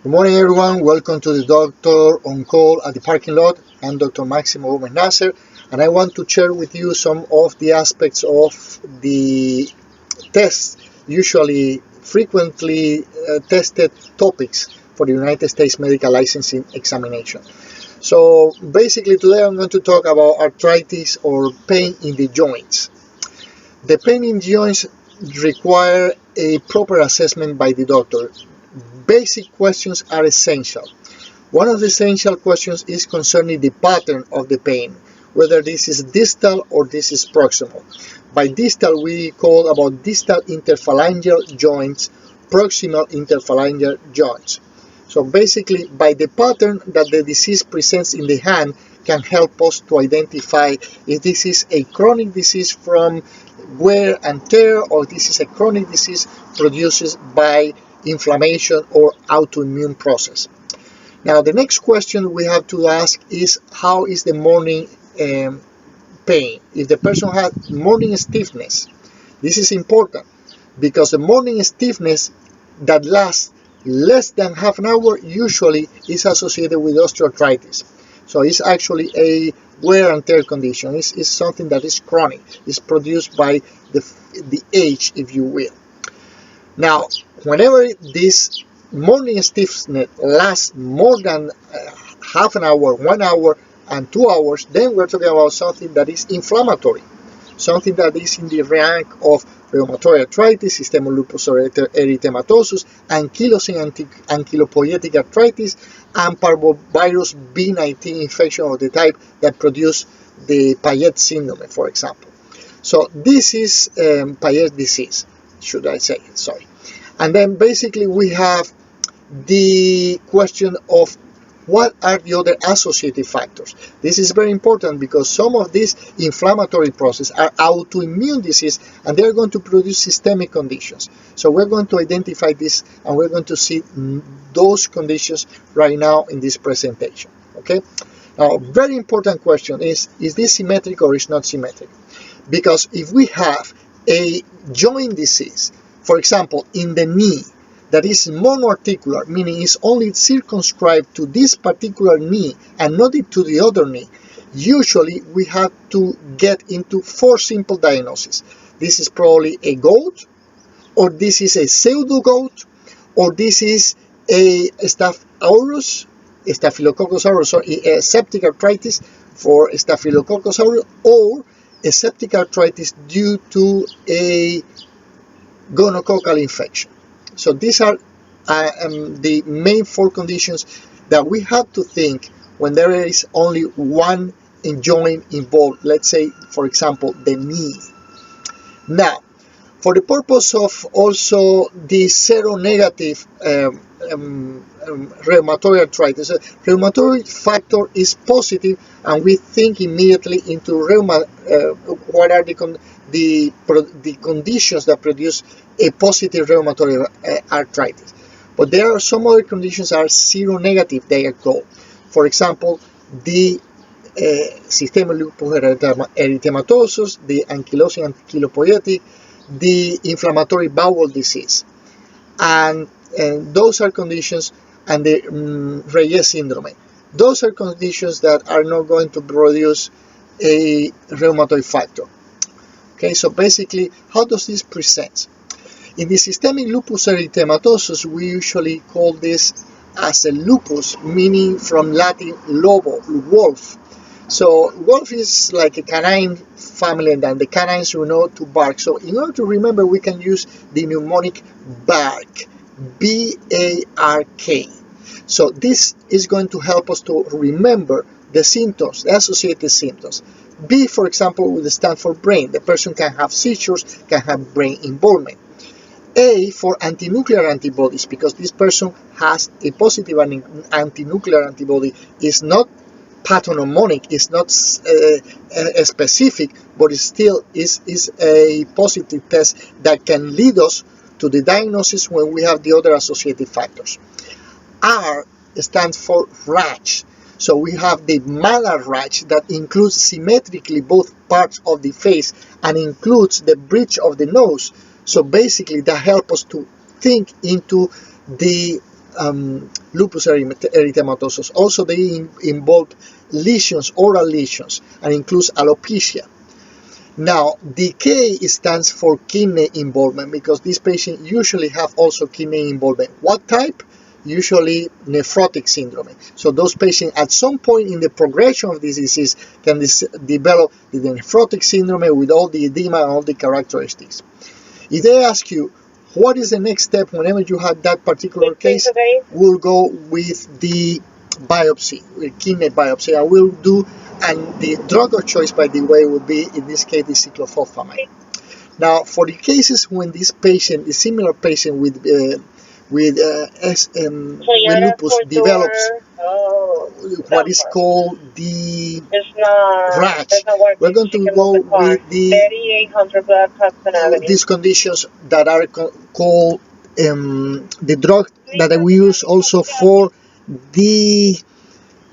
Good morning, everyone. Welcome to the Doctor on Call at the parking lot. I'm Dr. Maximo with Nacer, and I want to share with you some of the aspects of the tests, usually frequently tested topics for the United States medical licensing examination. So basically today I'm going to talk about arthritis or pain in the joints. The pain in joints require a proper assessment by the doctor. Basic questions are essential. One of the essential questions is concerning the pattern of the pain, whether this is distal or this is proximal. By distal we call about distal interphalangeal joints, proximal interphalangeal joints. So basically by the pattern that the disease presents in the hand can help us to identify if this is a chronic disease from wear and tear or this is a chronic disease produced by inflammation or autoimmune process. Now the next question we have to ask is how is the morning pain? If the person has morning stiffness, this is important because the morning stiffness that lasts less than half an hour usually is associated with osteoarthritis. So it's actually a wear and tear condition. It's something that is chronic. It's produced by the age, if you will. Now, whenever this morning stiffness lasts more than half an hour, 1 hour, and 2 hours, then we're talking about something that is inflammatory, something that is in the rank of rheumatoid arthritis, systemic lupus erythematosus, ankylosing ankylopoietic arthritis, and parvovirus B19 infection of the type that produce the Payet syndrome, for example. So this is Payet disease, should I say, sorry. And then basically we have the question of what are the other associated factors. This is very important because some of these inflammatory processes are autoimmune disease and they are going to produce systemic conditions. So we're going to identify this and we're going to see those conditions right now in this presentation. Okay. Now, very important question is this symmetric or is not symmetric? Because if we have a joint disease, for example, in the knee, that is mono-articular, meaning it's only circumscribed to this particular knee and not to the other knee, usually we have to get into 4 simple diagnoses. This is probably a gout, or this is a pseudo-gout, or this is a Staphylococcus aureus, or a septic arthritis for Staphylococcus aureus, or a septic arthritis due to a gonococcal infection. So these are the main 4 conditions that we have to think when there is only one joint involved, let's say, for example, the knee. Now, for the purpose of also the seronegative rheumatoid arthritis, rheumatoid factor is positive and we think immediately into what are the conditions that produce a positive rheumatoid arthritis. But there are some other conditions that are seronegative, they are called. For example, the systemic lupus erythematosus, the ankylosing ankylopoietic, the inflammatory bowel disease. And those are conditions, and the Reyes syndrome. Those are conditions that are not going to produce a rheumatoid factor. Okay, so basically, how does this present? In the systemic lupus erythematosus, we usually call this as a lupus, meaning from Latin lobo, wolf. So wolf is like a canine family, and then the canines we know to bark. So in order to remember, we can use the mnemonic BARK, B-A-R-K. So this is going to help us to remember the symptoms, the associated symptoms. B, for example, would stand for brain. The person can have seizures, can have brain involvement. A for anti-nuclear antibodies, because this person has a positive anti-nuclear antibody. Is not pathognomonic, is not specific, but it still is a positive test that can lead us to the diagnosis when we have the other associated factors. R stands for rash. So we have the malar rash that includes symmetrically both parts of the face and includes the bridge of the nose. So basically that helps us to think into the Lupus Erythematosus. Also, they involve lesions, oral lesions, and includes alopecia. Now, the K stands for kidney involvement because these patients usually have also kidney involvement. What type? Usually nephrotic syndrome. So those patients at some point in the progression of this disease can develop the nephrotic syndrome with all the edema and all the characteristics. If they ask you, what is the next step whenever you have that particular case, we'll go with the biopsy, kidney biopsy. I will do, and the drug of choice, by the way, would be, in this case, the cyclophosphamide. Now, for the cases when this patient, a similar patient with lupus develops what is called the rash, we're going to go with these conditions that are called the drug that we use also for the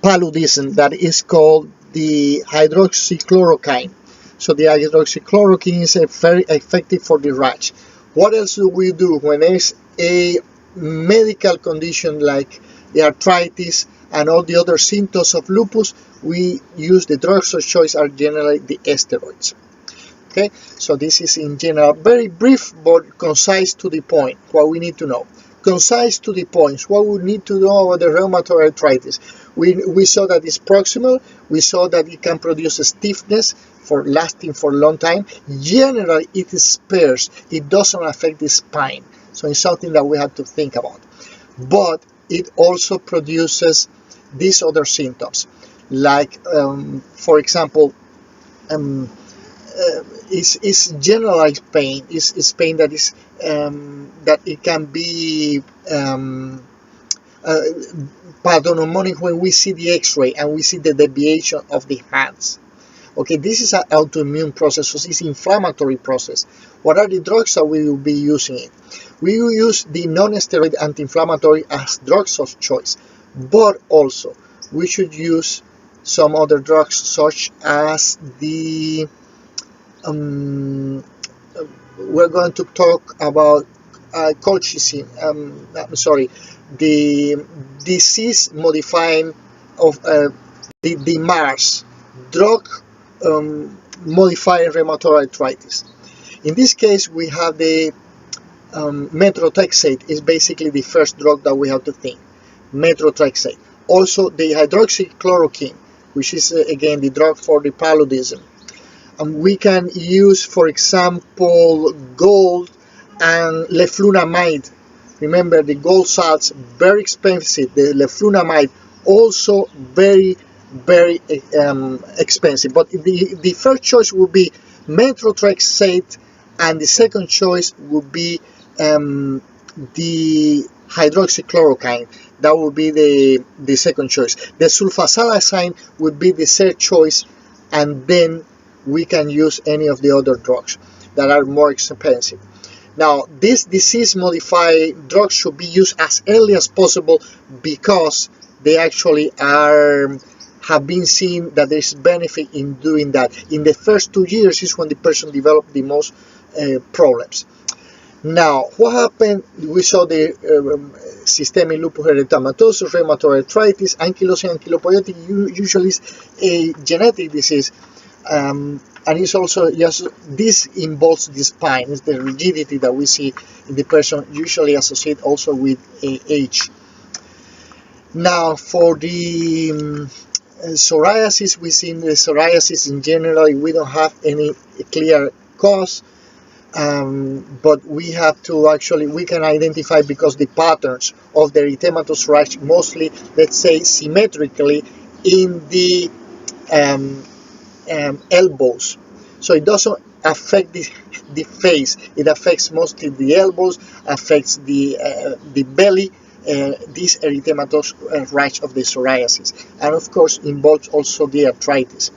paludism, that is called the hydroxychloroquine. So the hydroxychloroquine is very effective for the rash. What else do we do when there's a medical condition like the arthritis and all the other symptoms of lupus? We use the drugs of choice are generally the steroids. Okay, so this is in general very brief but concise to the point. What we need to know, concise to the points. What we need to know about the rheumatoid arthritis. We saw that it's proximal. We saw that it can produce a stiffness for lasting for a long time. Generally, it spares. It doesn't affect the spine. So it's something that we have to think about. But it also produces these other symptoms, like, for example, is generalized pain. Is pain that is that it can be pathognomonic when we see the X-ray and we see the deviation of the hands. Okay, this is an autoimmune process, so it's an inflammatory process. What are the drugs that we will be using it? We will use the non-steroid anti-inflammatory as drugs of choice, but also we should use some other drugs such as the we're going to talk about colchicine. The disease modifying of the MARS drug modifying rheumatoid arthritis. In this case, we have the methotrexate is basically the first drug that we have to think. Methotrexate. Also, the hydroxychloroquine, which is again the drug for the paludism. We can use, for example, gold and leflunomide. Remember, the gold salts, very expensive. The leflunomide, also very, very expensive. But the first choice would be methotrexate, and the second choice would be the hydroxychloroquine. That would be the second choice. The sulfasalazine would be the third choice, and then we can use any of the other drugs that are more expensive. Now, this disease-modifying drugs should be used as early as possible because they actually have been seen that there is benefit in doing that. In the first 2 years is when the person developed the most problems. Now, what happened? We saw the systemic lupus erythematosus, rheumatoid arthritis, ankylosing spondylitis usually is a genetic disease. And it's also just, this involves the spine, it's the rigidity that we see in the person, usually associated also with age. Now, for the psoriasis, we see in the psoriasis in general, we don't have any clear cause, but we have to actually, we can identify because the patterns of the erythematous rash mostly, let's say, symmetrically in the elbows. So it doesn't affect the face, it affects mostly the elbows, affects the belly, this erythematous rash of the psoriasis, and of course involves also the arthritis.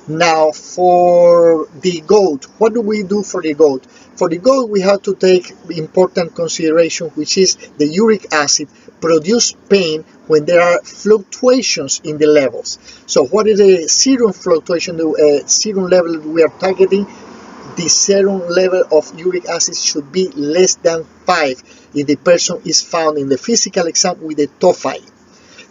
Now, for the gout, what do we do for the gout? For the gout, we have to take important consideration, which is the uric acid produce pain when there are fluctuations in the levels. So what is the serum fluctuation, the serum level we are targeting? The serum level of uric acid should be less than 5. if the person is found in the physical exam with a tophi.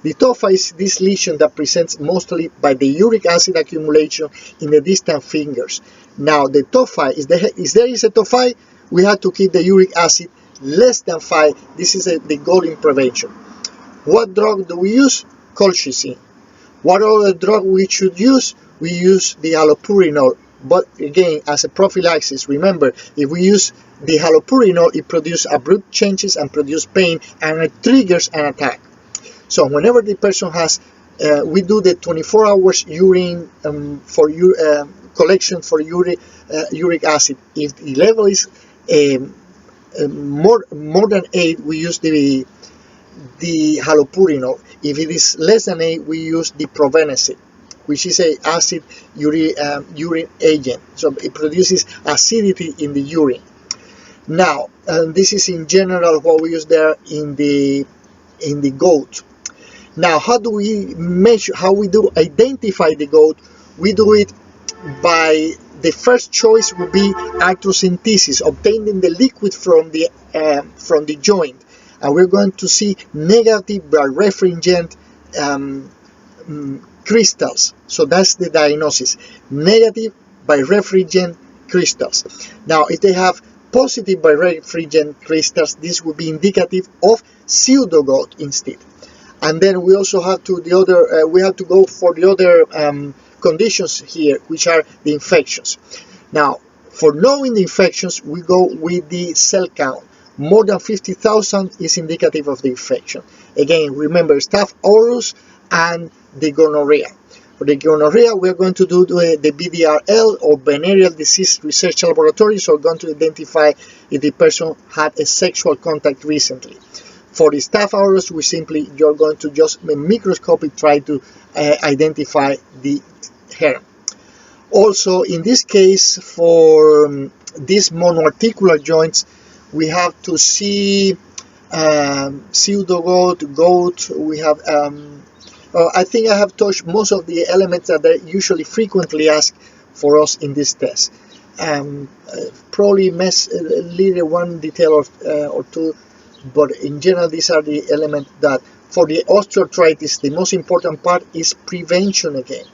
The tophi is this lesion that presents mostly by the uric acid accumulation in the distant fingers. Now the tophi, if there is a tophi, we have to keep the uric acid less than 5. This is the goal in prevention. What drug do we use? Colchicine. What other drug we should use? We use the allopurinol. But again, as a prophylaxis, remember, if we use the allopurinol, it produces abrupt changes and produces pain, and it triggers an attack. So whenever the person has, we do the 24 hours urine collection for uric acid. If the level is more than 8, we use the allopurinol. If it is less than 8, we use the probenecid, which is a acid urine agent. So it produces acidity in the urine. Now, this is in general what we use there in the gout. Now, how do we measure? How we do identify the gout? We do it by the first choice would be arthrocentesis, obtaining the liquid from the joint, and we're going to see negative birefringent crystals. So that's the diagnosis: negative birefringent crystals. Now, if they have positive birefringent crystals, this would be indicative of pseudogout instead. And then we also have to go for the other conditions here, which are the infections. Now, for knowing the infections, we go with the cell count. More than 50,000 is indicative of the infection. Again, remember Staph aureus and the gonorrhea. For the gonorrhea, we are going to do the BDRL, or Venereal Disease Research Laboratory, so we're going to identify if the person had a sexual contact recently. For the Staph aureus, you're going to just microscopically try to identify the hair. Also, in this case, for these mono-articular joints, we have to see pseudogout, gout. We have, I think I have touched most of the elements that are usually frequently asked for us in this test. Probably leave one detail or two. But in general, these are the elements that, for the osteoarthritis, the most important part is prevention again.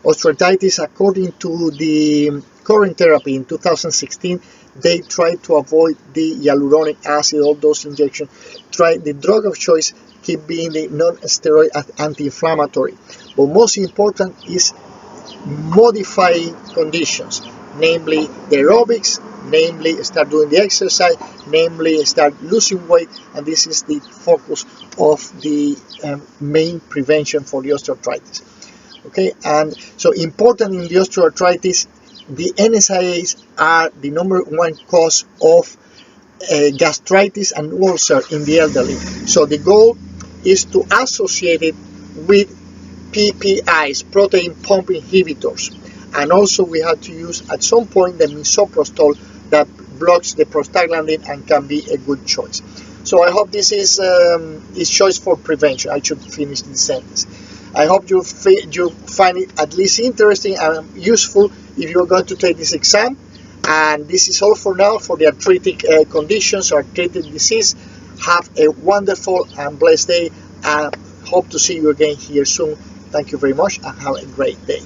Osteoarthritis, according to the current therapy in 2016, they try to avoid the hyaluronic acid, all those injections. The drug of choice keep being the non-steroid anti-inflammatory. But most important is modifying conditions, namely the aerobics, namely start doing the exercise, namely start losing weight, and this is the focus of the main prevention for the osteoarthritis. Okay, and so important in the osteoarthritis, the NSAIDs are the #1 cause of gastritis and ulcer in the elderly. So the goal is to associate it with PPIs, protein pump inhibitors. And also we have to use at some point the misoprostol that blocks the prostaglandin and can be a good choice. So I hope this is choice for prevention. I should finish this sentence. I hope you find it at least interesting and useful if you're going to take this exam. And this is all for now for the arthritic conditions or arthritic disease. Have a wonderful and blessed day, and hope to see you again here soon. Thank you very much and have a great day.